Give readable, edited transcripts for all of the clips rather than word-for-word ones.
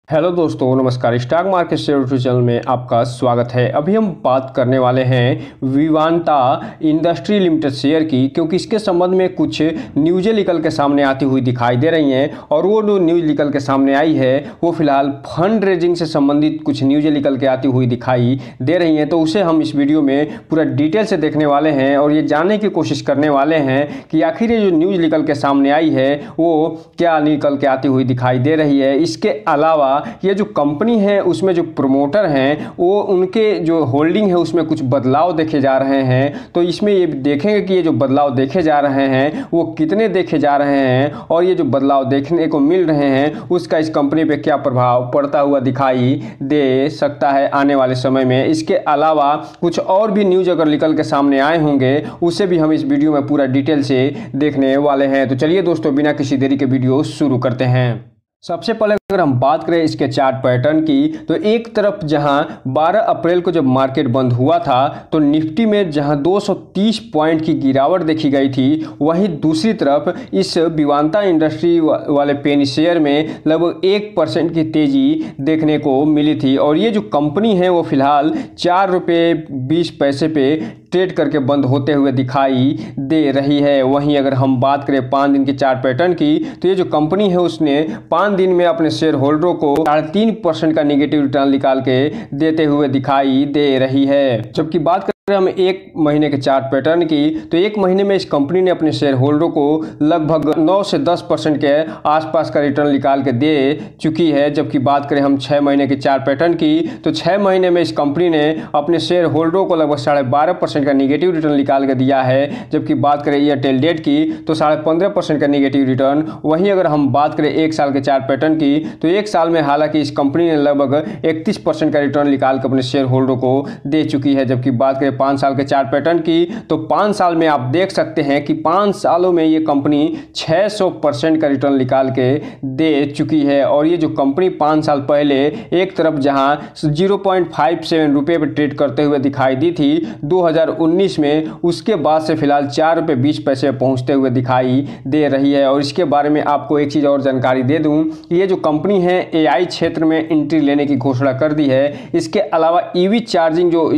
Hello दोस्तों, नमस्कार। Stock market share YouTube channel में आपका स्वागत है। अभी हम बात करने वाले हैं विवांता इंडस्ट्री लिमिटेड शेयर की, क्योंकि इसके संबंध में कुछ न्यूज़ें निकल के सामने आती हुई दिखाई दे रही हैं। और वो जो न्यूज़ निकल के सामने आई है वो फिलहाल फंड रेजिंग से संबंधित कुछ न्यूज़ें निकल के आती हुई दिखाई दे रही हैं। तो उसे हम इस वीडियो में पूरा डिटेल से देखने वाले हैं और ये जानने की कोशिश करने वाले हैं कि आखिर ये जो न्यूज़ निकल के सामने आई है वो क्या निकल के आती हुई दिखाई दे रही है। इसके अलावा ये जो कंपनी है उसमें जो प्रमोटर हैं वो उनके जो होल्डिंग है उसमें कुछ बदलाव देखे जा रहे हैं। तो इसमें ये देखेंगे कि ये जो बदलाव देखे जा रहे हैं वो कितने देखे जा रहे हैं और ये जो बदलाव देखने को मिल रहे हैं उसका इस कंपनी पे क्या प्रभाव पड़ता हुआ दिखाई दे सकता है आने वाले समय में। इसके अलावा कुछ और भी न्यूज़ अगर निकल के सामने आए होंगे उसे भी हम इस वीडियो में पूरा डिटेल से देखने वाले हैं। तो चलिए दोस्तों, बिना किसी देरी के वीडियो शुरू करते हैं। सबसे पहले अगर हम बात करें इसके चार्ट पैटर्न की, तो एक तरफ जहां 12 अप्रैल को जब मार्केट बंद हुआ था तो निफ्टी में जहां 230 पॉइंट की गिरावट देखी गई थी, वहीं दूसरी तरफ इस विवांता इंडस्ट्री वाले पेनी शेयर में लगभग 1% की तेज़ी देखने को मिली थी। और ये जो कंपनी है वो फिलहाल ₹4.20 पे ट्रेड करके बंद होते हुए दिखाई दे रही है। वहीं अगर हम बात करें 5 दिन की चार्ट पैटर्न की, तो ये जो कंपनी है उसने 5 दिन में अपने शेयर होल्डरों को 3.5% का निगेटिव रिटर्न निकाल के देते हुए दिखाई दे रही है। जबकि बात करें हम 1 महीने के चार्ट पैटर्न की, तो 1 महीने में इस कंपनी ने अपने शेयर होल्डरों को लगभग 9 से 10% के आसपास का रिटर्न निकाल के दे चुकी है। जबकि बात करें हम 6 महीने के चार्ट पैटर्न की, तो 6 महीने में इस कंपनी ने अपने शेयर होल्डरों को लगभग 12.5% का निगेटिव रिटर्न निकाल के दिया है। जबकि बात करें एयरटेल डेट की तो 15.5% का निगेटिव रिटर्न। वहीं अगर हम बात करें 1 साल के चार्ट पैटर्न की, तो 1 साल में हालांकि इस कंपनी ने लगभग 31% का रिटर्न निकाल के अपने शेयर होल्डरों को दे चुकी है। जबकि बात करें 5 साल के चार्ट पैटर्न की, तो 5 साल में आप देख सकते हैं कि 5 सालों में ये कंपनी 600% का रिटर्न निकाल के दे चुकी है। और ये जो कंपनी 5 साल पहले एक तरफ जहां 0.57 रुपये पर ट्रेड करते हुए दिखाई दी थी 2019 में, उसके बाद से फिलहाल ₹4.20 पहुंचते हुए दिखाई दे रही है। और इसके बारे में आपको एक चीज़ और जानकारी दे दूं, ये जो कंपनी है AI क्षेत्र में एंट्री लेने की घोषणा कर दी है। इसके अलावा EV चार्जिंग जो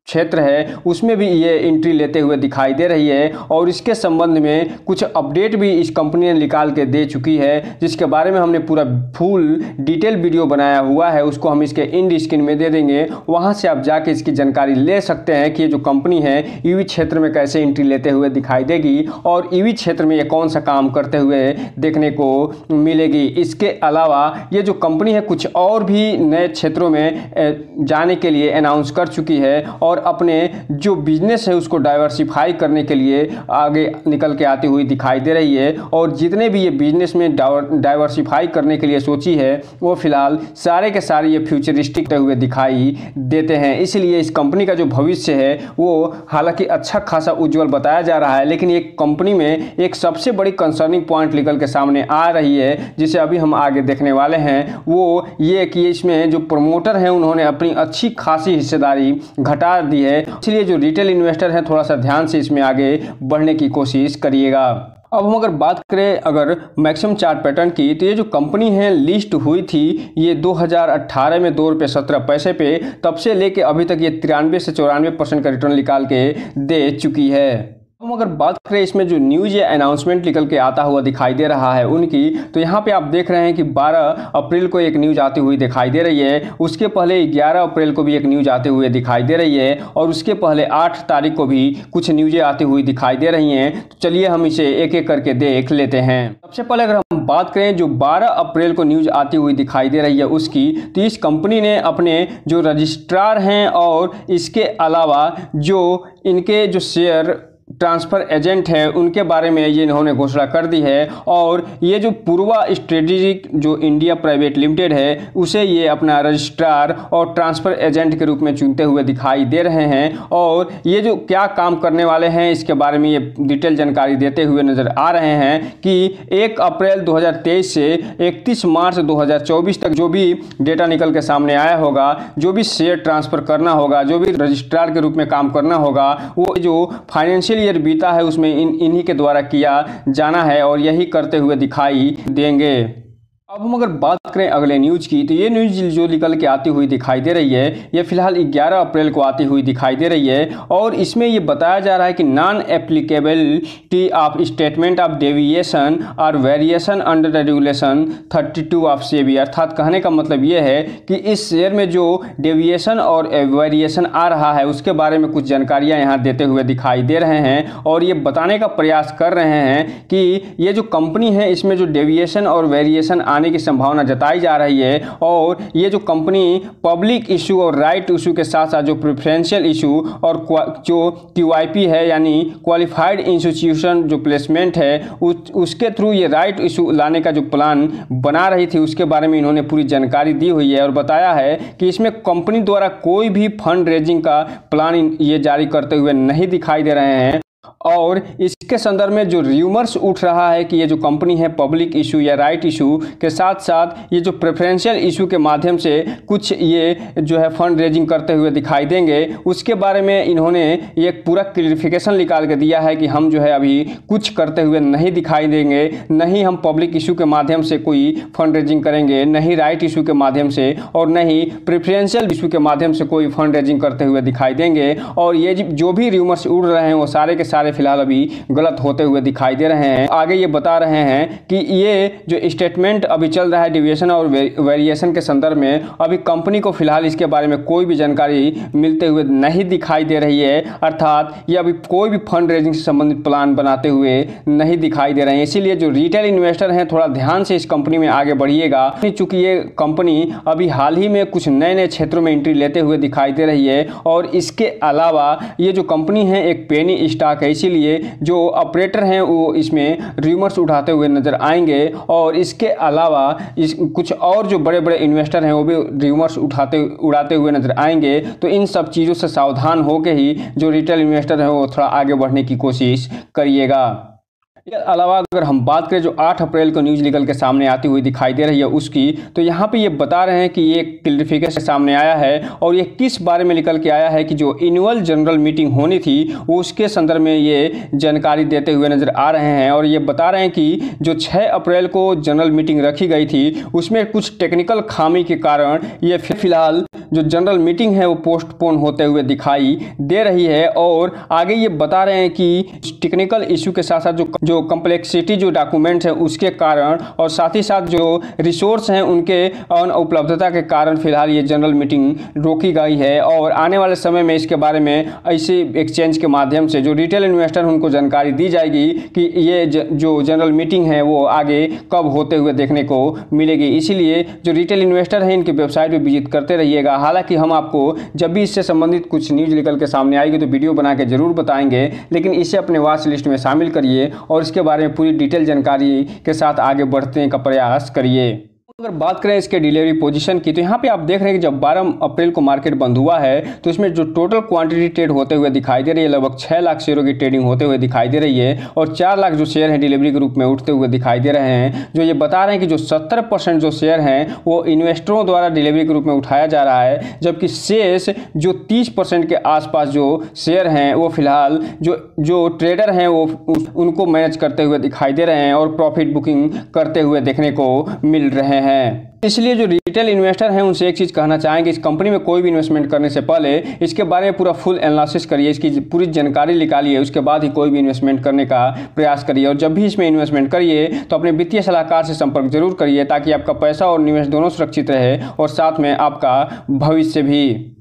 क्षेत्र है उसमें भी ये एंट्री लेते हुए दिखाई दे रही है। और इसके संबंध में कुछ अपडेट भी इस कंपनी ने निकाल के दे चुकी है, जिसके बारे में हमने पूरा फुल डिटेल वीडियो बनाया हुआ है। उसको हम इसके एंड स्क्रीन में दे देंगे, वहां से आप जाके इसकी जानकारी ले सकते हैं कि ये जो कंपनी है EV क्षेत्र में कैसे एंट्री लेते हुए दिखाई देगी और EV क्षेत्र में ये कौन सा काम करते हुए देखने को मिलेगी। इसके अलावा ये जो कंपनी है कुछ और भी नए क्षेत्रों में जाने के लिए अनाउंस कर चुकी है और अपने जो बिजनेस है उसको डाइवर्सिफाई करने के लिए आगे निकल के आती हुई दिखाई दे रही है। और जितने भी ये बिजनेस में डाइवर्सिफाई करने के लिए सोची है वो फिलहाल सारे के सारे ये फ्यूचरिस्टिक हुए दिखाई देते हैं। इसलिए इस कंपनी का जो भविष्य है वो हालांकि अच्छा खासा उज्जवल बताया जा रहा है, लेकिन एक कंपनी में एक सबसे बड़ी कंसर्निंग पॉइंट निकल के सामने आ रही है जिसे अभी हम आगे देखने वाले हैं। वो ये कि इसमें जो प्रमोटर हैं उन्होंने अपनी अच्छी खासी हिस्सेदारी घटा दी है। इसलिए जो रिटेल इन्वेस्टर हैं थोड़ा सा ध्यान से इसमें आगे बढ़ने की कोशिश करिएगा। अब हम अगर बात करें मैक्सिमम चार्ट पैटर्न की, तो ये जो कंपनी है लिस्ट हुई थी ये 2018 में ₹2.17 पे, तब से लेके अभी तक ये 93 से 94% का रिटर्न निकाल के दे चुकी है। हम अगर बात करें इसमें जो न्यूज़ या अनाउंसमेंट निकल के आता हुआ दिखाई दे रहा है उनकी, तो यहाँ पे आप देख रहे हैं कि 12 अप्रैल को एक न्यूज़ आती हुई दिखाई दे रही है। उसके पहले 11 अप्रैल को भी एक न्यूज़ आते हुए दिखाई दे रही है और उसके पहले 8 तारीख को भी कुछ न्यूज़ें आती हुई दिखाई दे रही हैं। तो चलिए हम इसे एक एक करके देख लेते हैं। सबसे पहले अगर हम बात करें जो 12 अप्रैल को न्यूज़ आती हुई दिखाई दे रही है उसकी, तो इस कंपनी ने अपने जो रजिस्ट्रार हैं और इसके अलावा जो इनके जो शेयर ट्रांसफ़र एजेंट है उनके बारे में ये इन्होंने घोषणा कर दी है। और ये जो पूर्वा स्ट्रेटेजिक जो इंडिया प्राइवेट लिमिटेड है उसे ये अपना रजिस्ट्रार और ट्रांसफ़र एजेंट के रूप में चुनते हुए दिखाई दे रहे हैं। और ये जो क्या काम करने वाले हैं इसके बारे में ये डिटेल जानकारी देते हुए नज़र आ रहे हैं कि 1 अप्रैल 2023 से 31 मार्च 2024 तक जो भी डेटा निकल के सामने आया होगा, जो भी शेयर ट्रांसफ़र करना होगा, जो भी रजिस्ट्रार के रूप में काम करना होगा, वो जो फाइनेंशियल ईयर बीता है उसमें इन्हीं के द्वारा किया जाना है और यही करते हुए दिखाई देंगे। अब हम अगर बात करें अगले न्यूज़ की, तो ये न्यूज़ जो निकल के आती हुई दिखाई दे रही है, ये फिलहाल 11 अप्रैल को आती हुई दिखाई दे रही है और इसमें ये बताया जा रहा है कि non applicability of statement of deviation और variation under the regulation 32 of SEBI. अर्थात कहने का मतलब ये है कि इस शेयर में जो डेविएशन और वेरिएशन आ रहा है उसके बारे में कुछ जानकारियाँ यहाँ देते हुए दिखाई दे रहे हैं और ये बताने का प्रयास कर रहे हैं कि ये जो कंपनी है इसमें जो डेविएशन और वेरिएशन आने की संभावना जताई जा रही है और ये जो कंपनी पब्लिक इशू और राइट इशू के साथ साथ जो प्रेफरेंशियल इशू और जो QIP है यानी क्वालिफाइड इंस्टीट्यूशन जो प्लेसमेंट है उसके थ्रू ये राइट इशू लाने का जो प्लान बना रही थी उसके बारे में इन्होंने पूरी जानकारी दी हुई है और बताया है कि इसमें कंपनी द्वारा कोई भी फंड रेजिंग का प्लान ये जारी करते हुए नहीं दिखाई दे रहे हैं। और इसके संदर्भ में जो र्यूमर्स उठ रहा है कि ये जो कंपनी है पब्लिक इशू या राइट इशू के साथ साथ ये जो प्रेफरेंशियल इशू के माध्यम से कुछ ये जो है फंड रेजिंग करते हुए दिखाई देंगे, उसके बारे में इन्होंने एक पूरा क्लियरिफिकेशन निकाल के दिया है कि हम जो है अभी कुछ करते हुए नहीं दिखाई देंगे, नहीं हम पब्लिक इशू के माध्यम से कोई फंड रेजिंग करेंगे, नहीं राइट इशू के माध्यम से और नहीं प्रेफरेंशियल इशू के माध्यम से कोई फंड रेजिंग करते हुए दिखाई देंगे। और ये जो भी र्यूमर्स उड़ रहे हैं वो सारे के सारे फिलहाल अभी गलत होते हुए दिखाई दे रहे हैं। आगे ये बता रहे हैं कि ये जो स्टेटमेंट अभी चल रहा है डेविएशन और वेरिएशन के संदर्भ में, अभी कंपनी को फिलहाल इसके बारे में कोई भी जानकारी मिलते हुए नहीं दिखाई दे रही है। अर्थात ये अभी कोई भी फंड रेजिंग से संबंधित प्लान बनाते हुए नहीं दिखाई दे रहे हैं। इसीलिए जो रिटेल इन्वेस्टर हैं थोड़ा ध्यान से इस कंपनी में आगे बढ़िएगा, चूंकि ये कंपनी अभी हाल ही में कुछ नए नए क्षेत्रों में एंट्री लेते हुए दिखाई दे रही है और इसके अलावा ये जो कंपनी है एक पेनी स्टॉक है, इसीलिए जो ऑपरेटर हैं वो इसमें र्यूमर्स उठाते हुए नजर आएंगे और इसके अलावा कुछ और जो बड़े बड़े इन्वेस्टर हैं वो भी र्यूमर्स उड़ाते हुए नजर आएंगे। तो इन सब चीज़ों से सावधान होकर ही जो रिटेल इन्वेस्टर हैं वो थोड़ा आगे बढ़ने की कोशिश करिएगा। इसके अलावा अगर हम बात करें जो 8 अप्रैल को न्यूज़ निकल के सामने आती हुई दिखाई दे रही है उसकी, तो यहाँ पे ये बता रहे हैं कि ये क्लियरिफिकेशन सामने आया है और ये किस बारे में निकल के आया है कि जो एनुअल जनरल मीटिंग होनी थी उसके संदर्भ में ये जानकारी देते हुए नजर आ रहे हैं। और ये बता रहे हैं कि जो 6 अप्रैल को जनरल मीटिंग रखी गई थी उसमें कुछ टेक्निकल खामी के कारण ये फिलहाल जो जनरल मीटिंग है वो पोस्टपोन होते हुए दिखाई दे रही है। और आगे ये बता रहे हैं कि टेक्निकल इशू के साथ साथ जो कम्प्लेक्सिटी जो डॉक्यूमेंट है उसके कारण और साथ ही साथ जो रिसोर्स हैं उनके अनुपलब्धता के कारण फिलहाल ये जनरल मीटिंग रोकी गई है। और आने वाले समय में इसके बारे में ऐसे एक्सचेंज के माध्यम से जो रिटेल इन्वेस्टर उनको जानकारी दी जाएगी कि ये जो जनरल मीटिंग है वो आगे कब होते हुए देखने को मिलेगी। इसीलिए जो रिटेल इन्वेस्टर हैं इनकी वेबसाइट पर विजिट करते रहिएगा। हालांकि हम आपको जब भी इससे संबंधित कुछ न्यूज़ निकल के सामने आएगी तो वीडियो बना के जरूर बताएंगे, लेकिन इसे अपने वॉच लिस्ट में शामिल करिए और इसके बारे में पूरी डिटेल जानकारी के साथ आगे बढ़ने का प्रयास करिए। अगर बात करें इसके डिलीवरी पोजीशन की, तो यहाँ पे आप देख रहे हैं कि जब 12 अप्रैल को मार्केट बंद हुआ है तो इसमें जो टोटल क्वांटिटी ट्रेड होते हुए दिखाई दे रही है लगभग 6 लाख शेयरों की ट्रेडिंग होते हुए दिखाई दे रही है और 4 लाख जो शेयर हैं डिलीवरी के रूप में उठते हुए दिखाई दे रहे हैं। जो ये बता रहे हैं कि जो 70% जो शेयर हैं वो इन्वेस्टरों द्वारा डिलीवरी के रूप में उठाया जा रहा है, जबकि शेष जो 30% के आसपास जो शेयर हैं वो फिलहाल जो ट्रेडर हैं वो उनको मैनेज करते हुए दिखाई दे रहे हैं और प्रॉफिट बुकिंग करते हुए देखने को मिल रहे हैं। इसलिए जो रिटेल इन्वेस्टर हैं उनसे एक चीज़ कहना चाहेंगे, इस कंपनी में कोई भी इन्वेस्टमेंट करने से पहले इसके बारे में पूरा फुल एनालिसिस करिए, इसकी पूरी जानकारी निकालिए, उसके बाद ही कोई भी इन्वेस्टमेंट करने का प्रयास करिए। और जब भी इसमें इन्वेस्टमेंट करिए तो अपने वित्तीय सलाहकार से संपर्क जरूर करिए ताकि आपका पैसा और निवेश दोनों सुरक्षित रहे और साथ में आपका भविष्य भी।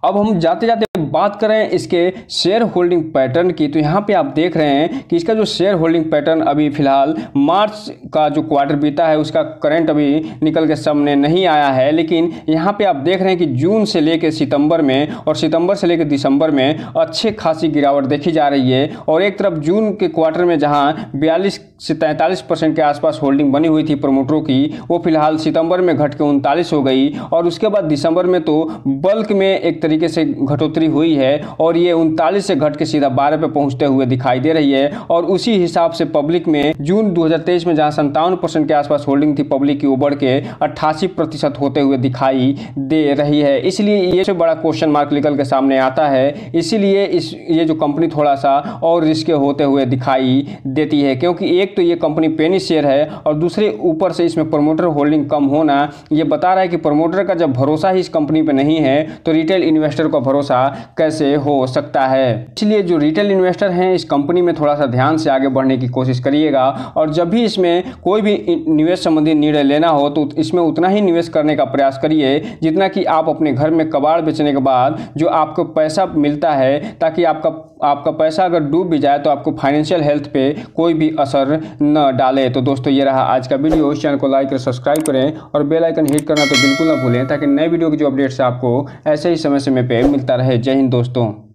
अब हम जाते जाते बात करें इसके शेयर होल्डिंग पैटर्न की, तो यहाँ पे आप देख रहे हैं कि इसका जो शेयर होल्डिंग पैटर्न अभी फिलहाल मार्च का जो क्वार्टर बीता है उसका करंट अभी निकल के सामने नहीं आया है, लेकिन यहाँ पे आप देख रहे हैं कि जून से लेकर सितंबर में और सितंबर से लेकर दिसंबर में अच्छी खासी गिरावट देखी जा रही है। और एक तरफ जून के क्वार्टर में जहाँ 42 से 43% के आसपास होल्डिंग बनी हुई थी प्रमोटरों की, वो फिलहाल सितंबर में घट के 39 हो गई और उसके बाद दिसंबर में तो बल्क में एक तरीके से घटोतरी हुई है और ये 39 से घट के सीधा 12 पे पहुंचते हुए दिखाई दे रही है। और उसी हिसाब से पब्लिक में जून 2023 में जहां 57% के आसपास होल्डिंग थी पब्लिक की, वो बढ़ के 88% होते हुए दिखाई दे रही है। इसलिए ये सबसे बड़ा क्वेश्चन मार्क निकल के सामने आता है। इसीलिए ये जो कंपनी थोड़ा सा और रिस्क होते हुए दिखाई देती है, क्योंकि एक तो ये कंपनी पेनी शेयर है और दूसरे ऊपर से इसमें प्रमोटर होल्डिंग कम होना ये बता रहा है कि प्रमोटर का जब भरोसा ही इस कंपनी पे नहीं है तो रिटेल इन्वेस्टर का भरोसा कैसे हो सकता है। इसलिए जो रिटेल इन्वेस्टर हैं इस कंपनी में थोड़ा सा ध्यान से आगे बढ़ने की कोशिश करिएगा और जब भी इसमें कोई भी निवेश संबंधी निर्णय लेना हो तो इसमें उतना ही निवेश करने का प्रयास करिए जितना कि आप अपने घर में कबाड़ बेचने के बाद जो आपको पैसा मिलता है, ताकि आपका पैसा अगर डूब भी जाए तो आपको फाइनेंशियल हेल्थ पे कोई भी असर न डाले। तो दोस्तों ये रहा आज का वीडियो। इस चैनल को लाइक करें, सब्सक्राइब करें और बेल आइकन हिट करना तो बिल्कुल ना भूलें, ताकि नए वीडियो की जो अपडेट्स आपको ऐसे ही समय समय पे मिलता रहे। जय हिंद दोस्तों।